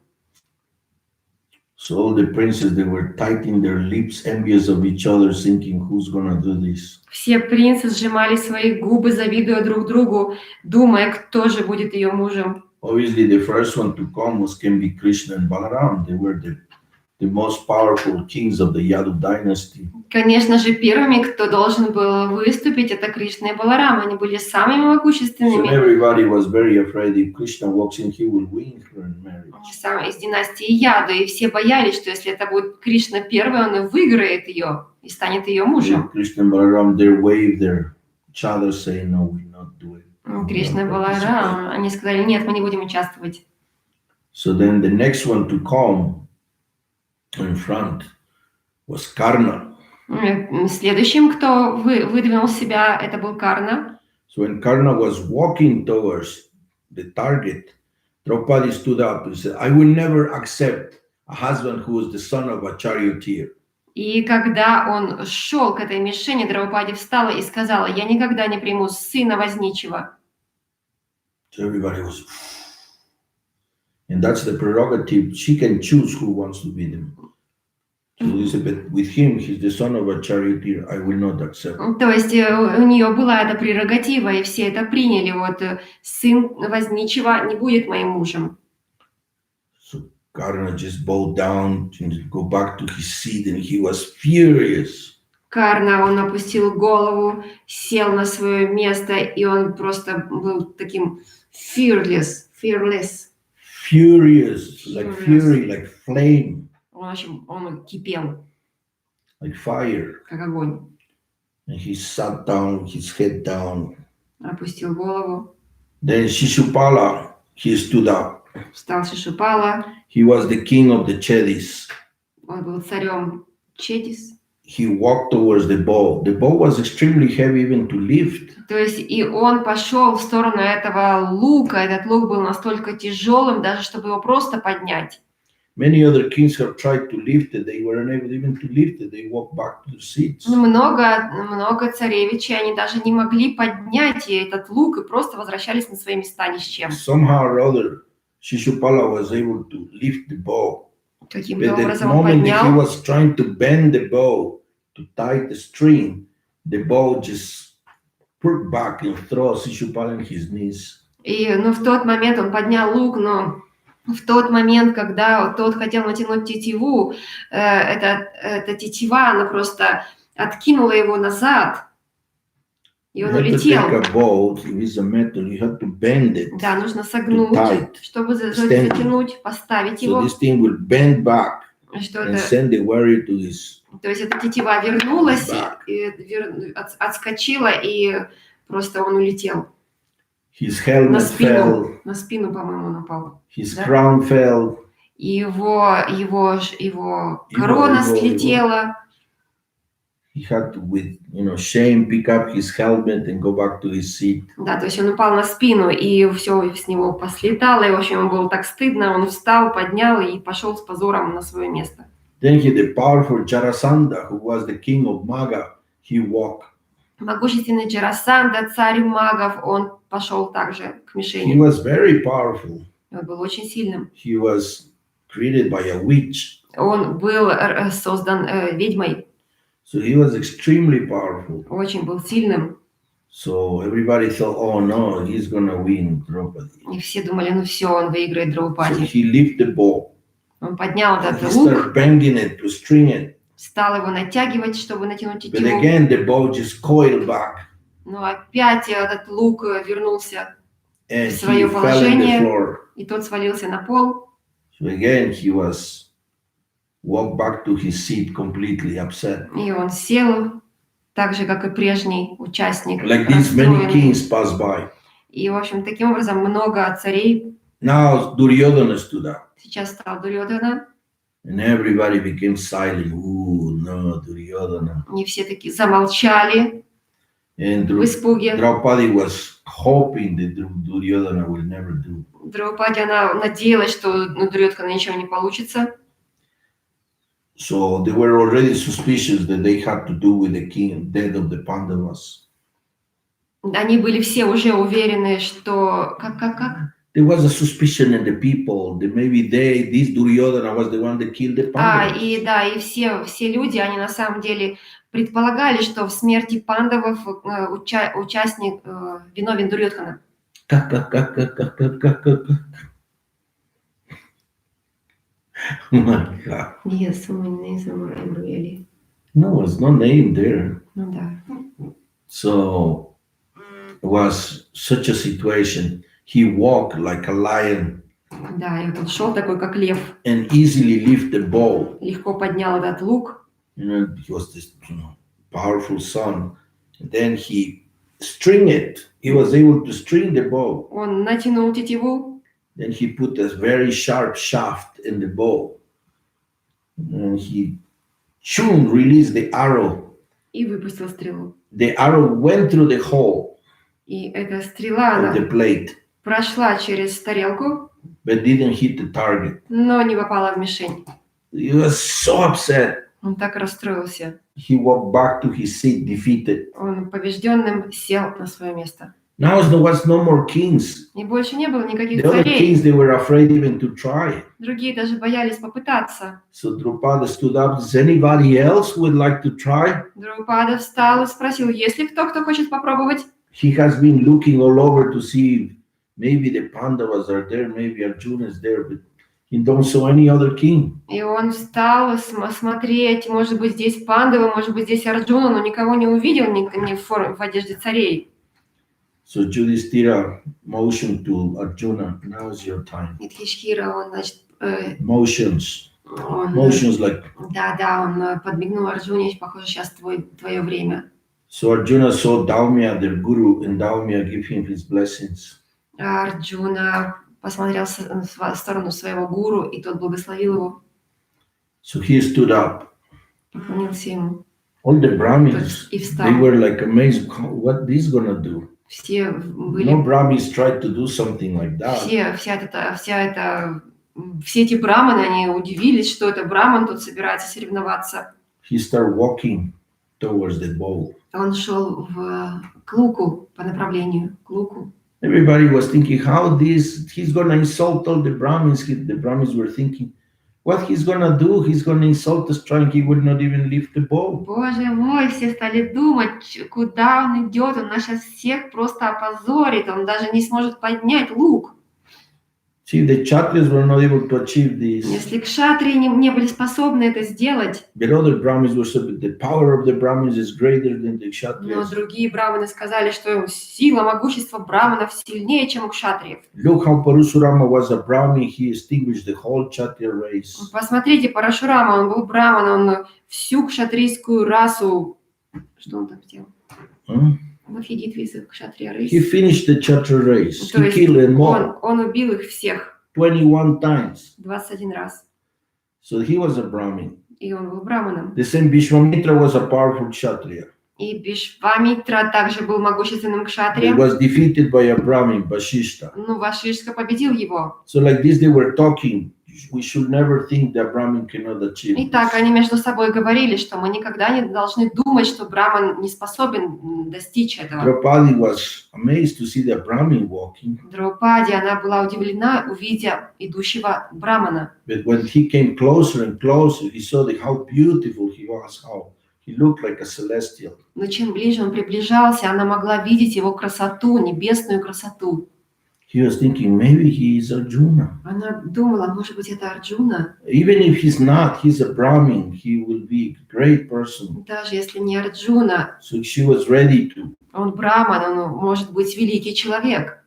So all the princes, they were tightening their lips, envious of each other, thinking, who's gonna do this? Все принцы сжимали свои губы, завидуя друг другу, думая, кто же будет ее мужем. Obviously, the first one to come was can be Krishna and Balaram. They were the most powerful kings of the Yadu dynasty. Конечно же, первыми, кто должен был выступить, это Кришна и Баларам. Они были самыми So могущественными. everybody was very afraid if Krishna walks in, he will win her in marriage. Самые из династии Яду. И все боялись, что если это будет Кришна первый, он и выиграет ее и станет ее мужем. Krishna and Balaram, they waved their each other, saying, "No, we not do it." Кришна и Баларам, они сказали, нет, мы не будем участвовать. So then the next one to come in front was Karna. Следующим, кто выдвинул себя, это был Карна. So when Karna was walking towards the target, Draupadi stood up and said, I will never accept a husband who was the son of a charioteer. И когда он шел к этой мишени, Драупади встала и сказала, я никогда не приму сына возничего. So everybody was, and that's the prerogative. She can choose who wants to be them. So Elizabeth, with him, he's the son of a charioteer. I will not accept. То есть у нее была эта прерогатива, и все это приняли. Вот сын возничего не будет моим мужем. So Karna just bowed down and go back to his seat, and he was furious. Карна, он опустил голову, сел на свое место, и он просто был таким furious, Like fury, like flame. В общем, он кипел, like fire. как огонь. And he sat down, his head down. Опустил голову. Then Shishupala, he stood up. Встал Шишупала. He was the king of the Chedis. Он был царем Четис. He walked towards the bow. The bow was extremely heavy even to lift. То есть и он пошел в сторону этого лука. Этот лук был настолько тяжелым, даже чтобы его просто поднять. Many other kings have tried to lift it. They were unable even to lift it. They walked back to the seats. Много царевичей, они даже не могли поднять этот лук и просто возвращались на свои места ни с чем. Somehow or other, Shishupala was able to lift the bow. Каким-то But the образом он moment that he поднял. was trying to bend the bow to tie the string, the bow just put back and throw Shishupala on his knees. И в тот момент он поднял лук, но в тот момент, когда тот хотел натянуть тетиву, эта тетива, она просто откинула его назад, и он улетел. Да, нужно согнуть, чтобы затянуть, поставить его. Что то есть эта тетива вернулась, отскочила, и просто он улетел. На спину, по-моему, он упал. His crown fell. Его корона слетела. He had to, with shame, pick up his helmet and go back to his seat. Да, то есть он упал на спину, и все с него послетало, и, в общем, ему было так стыдно, он встал, поднял и пошел с позором на свое место. Then the powerful Jarasandha, who was the king of Maga, he walked. Могущественный Джарасанда, царь магов, он пошел также к He мишени. was very powerful. Он был очень сильным. He was created by a witch. Он был создан ведьмой, So he was extremely powerful. очень был сильным. So everybody thought, oh no, he's gonna win Draupadi. И все думали, ну все, он выиграет So Драупади. he lifted the bow. Он поднял He этот лук, started banging it to string it. стал его натягивать, чтобы натянуть But тетиву. again, the bow just coiled back Но опять этот лук вернулся and в he свое fell in the положение, floor. и тот свалился на пол. So again, he was walked back to his seat completely upset. И он сел, так же, как и прежний участник. Like this, many расстроенный. kings passed by. И, в общем, таким образом много царей. Now Duryodhana stood up, Сейчас стал Дурьодана. and everybody became silent. Ooh, no, Duryodhana. И все таки замолчали And в испуге. Draupadi was hoping that Duryodhana will never do. Драупади, она надеялась, что Дурьодхана ничего не получится. So they were already suspicious that they had to do with the king, death of the Pandavas. Они были все уже уверены, что... Как? There was a suspicion in the people that maybe this Duryodhana was the one that killed the Pandavas. И все люди, они на самом деле предполагали, что в смерти пандавов участник виновен Дурьодхана. Oh my God. Yes, someone names him really. No, it's no name there. Ну да. So it was such a situation. He walked like a lion Да, и вот он шел такой, как лев, and easily lift the bow. легко поднял этот лук. He was this, powerful son. And then he string it. He was able to string the bow. Он натянул тетиву, Then he put a very sharp shaft in the bow. And he released the arrow. и выпустил стрелу. The arrow went through the hole И эта стрела, of the она plate, прошла через тарелку, but didn't hit the target. но не попала в мишень. He was so upset. Он так расстроился. He walked back to his seat defeated. Он побежденным сел на свое место. Now there was no more kings. И больше не было никаких The other царей. kings, they were afraid even to try. Другие даже боялись попытаться. So Drupada stood up. Does anybody else who would like to try? Друпада встал и спросил, есть ли кто хочет попробовать? He has been looking all over to see if maybe the Pandavas are there, maybe Arjuna is there, but he don't saw any other king. И он встал смотреть, может быть, здесь Пандавы, может быть, здесь Арджуна, но никого не увидел ни в одежде царей. So Yudhishthira motioned to Arjuna, now is your time. Юдхишthira, он, значит, Motions like. Да, он подмигнул Арджуне, похоже, сейчас твое время. So Arjuna saw Daumya, their guru, and Daumya give him his blessings. Арджуна посмотрел в сторону своего гуру, и тот благословил его, So he stood up. поклонился ему. All the Brahmins, И встал. they were like amazed, what this gonna do? Все были... No Brahmins tried to do something like that. Все эти браманы, они удивились, что это браман тут собирается соревноваться. He started walking towards the bowl. Он шел к луку, по направлению к луку. Everybody was thinking, how he's gonna insult all the Brahmins. The Brahmins were thinking, what he's gonna do? He's gonna insult us, trying he would not even lift the bow. Боже мой, все стали думать, куда он идет. Он нас сейчас всех просто опозорит. Он даже не сможет поднять лук. See, the Kshatriyas were not able to achieve this. Если кшатрии не были способны это сделать, The other Brahmins were so the power of the Brahmins is greater than the но Kshatriyas. другие браманы сказали, что сила, могущество браманов сильнее, чем у кшатриев. Look how Parasurama was a Brahmin. He extinguished the whole Kshatriya race. Посмотрите, Парашурама, он был браман, он всю кшатрийскую расу... Что он там сделал? What he did with the Kshatriya race? He finished the Kshatriya race. То He есть killed them all он убил их всех 21 times. 21 раз. So he was a Brahmin. И он был браманом. The same Vishwamitra was a powerful Kshatriya. И Бишвамитра также был могущественным He кшатрием. was defeated by a Brahmin, Vashishta. Ну, Вашишка победил его. So like this, they were talking. we should never think that Brahmin cannot achieve Итак, this. они между собой говорили, что мы никогда не должны думать, что Браман не способен достичь этого. Draupadi was amazed to see the Brahmin walking. Драупади, она была удивлена, увидя идущего Брамана. But when he came closer and closer, he saw how beautiful he was, how he looked like a celestial. Но чем ближе он приближался, она могла видеть его красоту, небесную красоту. He was thinking, maybe he is Arjuna. Она думала, может быть, это Арджуна. Even if he's not, he's a Brahmin, he will be a great person. Даже если не Арджуна, So she was ready to. он Браман, он может быть великий человек.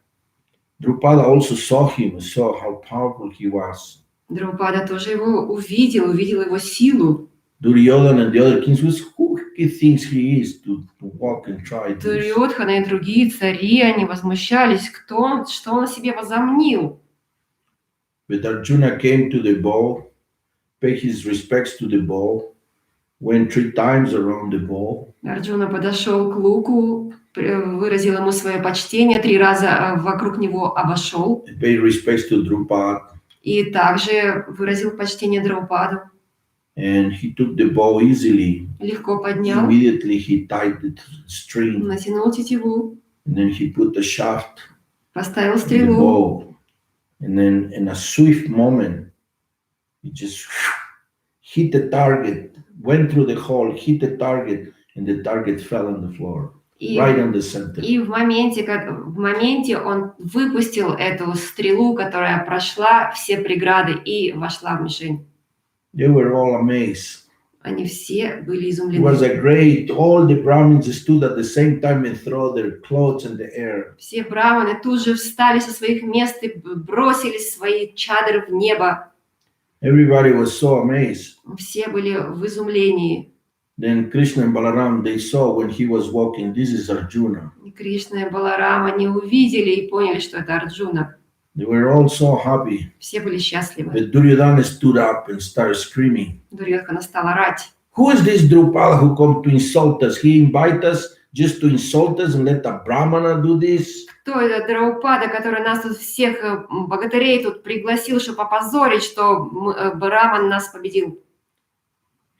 Drupada also saw him, saw how powerful he was. Драупада тоже его увидел его силу. Duryodhana and the other kings was who he thinks he is to walk and try this. Дурьодхана и другие цари, они возмущались, что он о себе возомнил. But Arjuna came to the bow, paid his respects to the bow, went 3 times around the bow. Арджуна подошел к луку, выразил ему свое почтение, 3 раза вокруг него обошел. Paid respects to Drupada. И также выразил почтение Драупаду. And he took the bow easily. Lегко поднял. Immediately he tied the string. Натянул тетиву. And then he put the shaft Поставил in the стрелу. bow. And then in a swift moment, he just hit the target, went through the hole, hit the target, and the target fell on the floor, right on the center. И в моменте он выпустил эту стрелу, которая прошла все преграды и вошла в мишень. They were all amazed. Они все были It изумлены. was a great, all the Brahmins stood at the same time and threw their clothes in the air. Все браманы тут же встали со своих мест и бросили свои чадры в небо. Everybody was so amazed. Все были в изумлении. Then Krishna and Balaram, they saw when he was walking, this is Arjuna. И Кришна и Баларам, они увидели и поняли, что это Арджуна. They were all so happy. Все были счастливы. But Duryodhana stood up and started screaming. Дурьодхана стала орать. Who is this Drupada who come to insult us? He invite us just to insult us and let a Brahmana do this? Кто это Драупада, который нас тут всех богатырей тут пригласил, чтобы опозорить, что Браман нас победил?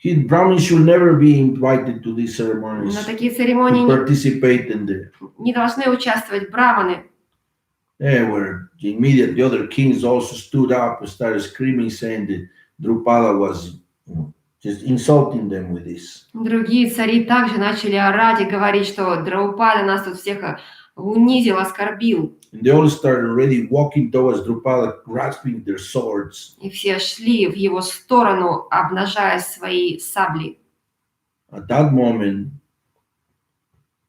Brahmins should never be invited to these ceremonies, На такие to церемонии participate in them. не должны участвовать браманы. Immediately the other kings also stood up and started screaming, saying that Drupada was just insulting them with this. Другие цари также начали орать и говорить, что Драупада нас тут всех унизил, оскорбил. And they all started already walking towards Drupada, grasping their swords. И все шли в его сторону, обнажая свои сабли. At that moment,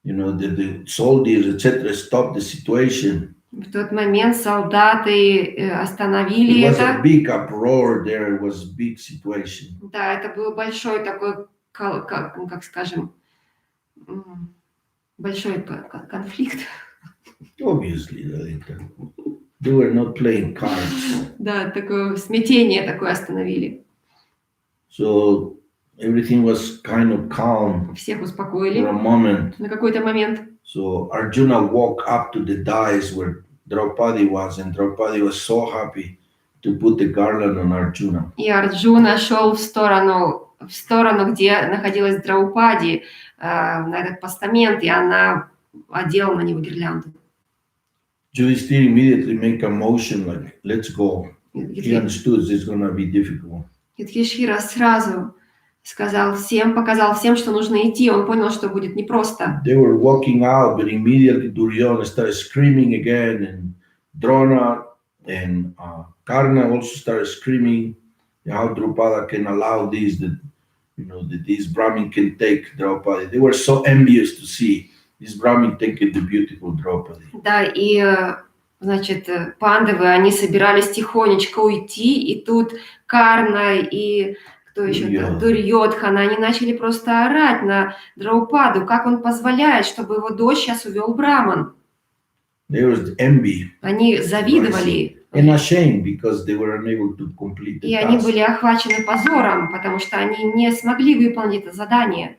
the soldiers, etc., stopped the situation. В тот момент солдаты остановили It was это. a big uproar there. It was a big situation. Да, это был большой такой, как скажем, большой конфликт. Obviously, they were not playing cards. Да, такое смятение такое остановили. So everything was kind of calm Всех for успокоили a moment. на какой-то момент. So Arjuna walked up to the dais where Draupadi was, and Draupadi was so happy to put the garland on Arjuna. И Арджуна шел в сторону, где находилась Драупади, на этот постамент, и она одела на него гирлянду. Yudhishthira immediately make a motion like, let's go. He understood it's going to be difficult. Юдхишхира сразу показал всем, что нужно идти. Он понял, что будет непросто. They were walking out, but immediately Duryodhana started screaming again, and Drona and Karna also started screaming how Drupada can allow this, that this Brahmin can take Draupadi. They were so envious to see this Brahmin taking the beautiful Draupadi. Да, и, значит, пандавы, они собирались тихонечко уйти, и тут Карна и кто еще? Дурьодхана, они начали просто орать на Драупаду, как он позволяет, чтобы его дочь сейчас увел Браман. There was envy. Они завидовали. And ashamed because they were unable to complete the И они task. были охвачены позором, потому что они не смогли выполнить это задание.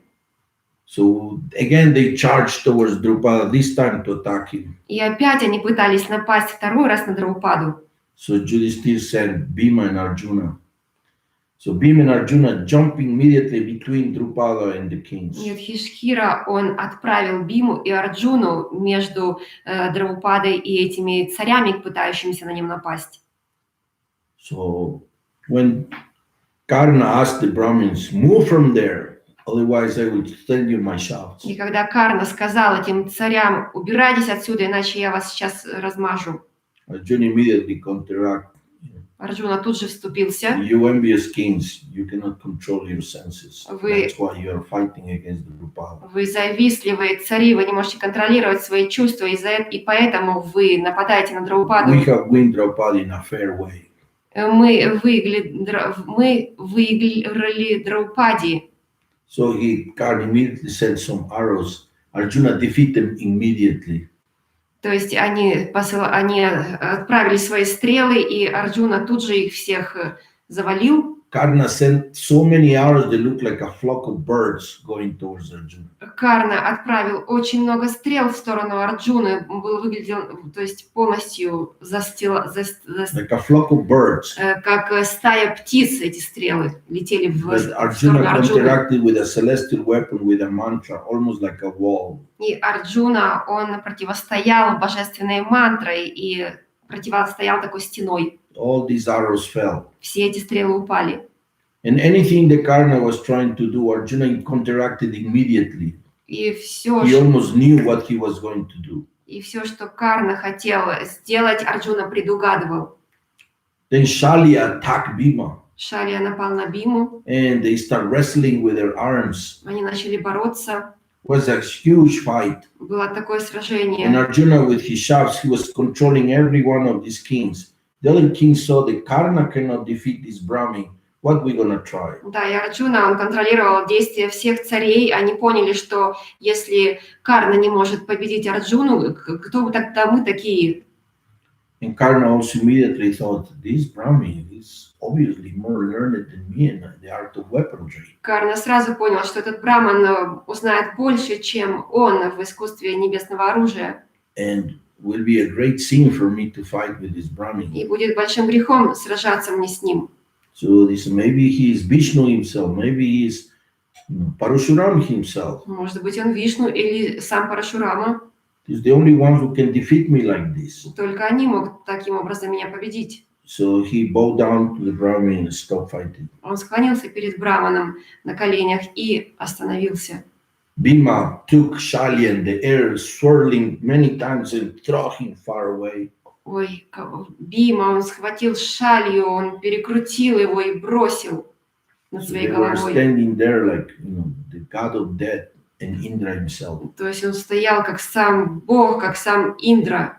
So again they charged towards Drupada, this time to attack him. И опять они пытались напасть второй раз на Драупаду. So Yudhishthira sent Bhima and Arjuna. So Bhima and Arjuna jumping immediately between Drupada and the kings. Юдхиштхира, он отправил Биму и Арджуну между Драупадой и этими царями, пытающимися на нем напасть. So when Karna asked the Brahmins, move from there, otherwise I will send you my shafts. И когда Карна сказал этим царям, убирайтесь отсюда, иначе я вас сейчас размажу, Arjuna immediately counteract. Арджуна тут же вступился. You envious kings, you cannot control your senses. Вы- That's why you are fighting against the Drupada. Вы завистливые цари, вы не можете контролировать свои чувства, и поэтому вы нападаете на Драупаду. We have win Draupadi in a fair way. Мы выиграли Драупади. So Karna immediately sent some arrows. Arjuna defeat them immediately. То есть они отправили свои стрелы, и Арджуна тут же их всех завалил. Karna sent so many arrows they look like a flock of birds going towards Arjuna. Карна отправил очень много стрел в сторону Арджуны, выглядел, то есть полностью Like a flock of birds. как стая птиц эти стрелы летели в But сторону Arjuna Арджуны. interacted with a celestial weapon with a mantra, almost like a wall. И Арджуна, он противостоял божественной мантрой и противостоял такой стеной. All these arrows fell. Все эти стрелы упали. And anything that Karna was trying to do, Arjuna counteracted immediately. И все, He almost knew what he was going to do. что Карна хотел сделать, Арджуна предугадывал. Then Shalya attacked Bhima, Шалия напал на Биму, and they start wrestling with their arms. они начали бороться. It was a huge fight. Было такое And сражение. Arjuna, with his shafts, he was controlling every one of these kings. The other kings saw that Karna cannot defeat this Brahmin. What we gonna try? Да, и Арджуна, он контролировал действия всех царей. Они поняли, что если Карна не может победить Арджуну, кто тогда мы такие? And Karna also immediately thought, this Brahmin is obviously more learned than me in the art of weaponry. Карна сразу понял, что этот браман узнает больше, чем он в искусстве небесного оружия. And will be a great sin for me to fight with this Brahmin. И будет большим грехом сражаться мне с ним. So this maybe he is Vishnu himself, maybe he is Parashuram himself. Может быть, он Вишну или сам Парашурама. He's the only one who can defeat me like this. Только они могут таким образом меня победить. So he bowed down to the Brahmin and stopped fighting. Он склонился перед браманом на коленях и остановился. Bhima took Shalya in the air, swirling many times and threw him far away. Ой, Бима, он схватил шалью, он перекрутил его и бросил над So своей they were головой. standing there like, the god of death and Indra himself. То есть он стоял как сам Бог, как сам Индра.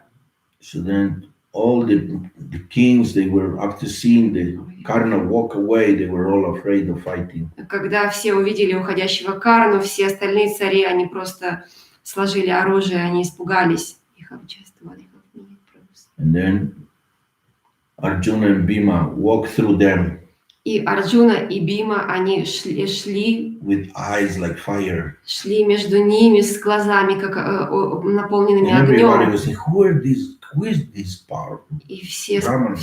So then all the kings, they were, after seeing the Karna walk away, they were all afraid of fighting. Когда все увидели уходящего Карну, все остальные цари, они просто сложили оружие, они испугались. And then Arjuna and Bhima walked through them И Арджуна и Бима, они шли with eyes like fire. между ними с глазами, как наполненными And everybody огнем. was saying, who is this powerful? И все Браманы.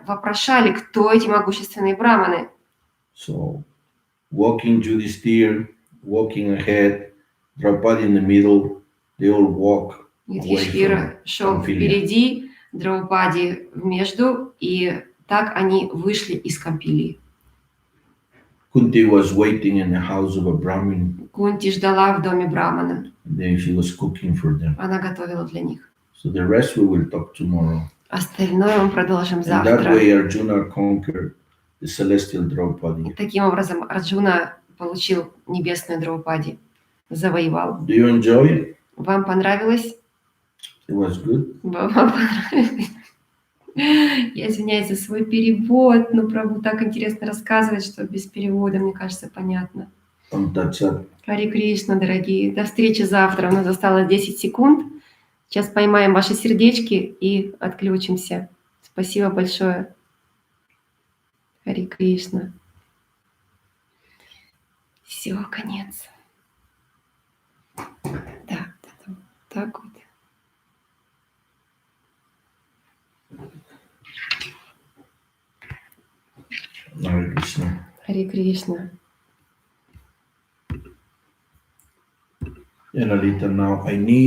вопрошали, кто эти могущественные браманы. So walking Yudhishthira, walking ahead, Draupadi in the middle, they all walk away Юдхиштхира from шел Pamphylia. впереди, Драупади между, и так они вышли из Кампилии. Kunti was waiting in the house of a Brahmin, Кунти ждала в доме брамана. and then she was cooking for them. Она готовила для них. So the rest we will talk tomorrow. Остальное мы продолжим And that завтра. way Arjuna conquered the celestial И Draupadi. таким образом Арджуна получил небесную Драупади, завоевал. Do you enjoy it? Вам понравилось? It was good. Вам понравилось? Я извиняюсь за свой перевод, но Прабху так интересно рассказывать, что без перевода, мне кажется, понятно. That's it. Харе Кришна, дорогие. До встречи завтра. У нас осталось 10 секунд. Сейчас поймаем ваши сердечки и отключимся. Спасибо большое. Харе Кришна. Все, конец. Да, так вот. Харе Кришна. And Lalita, now I need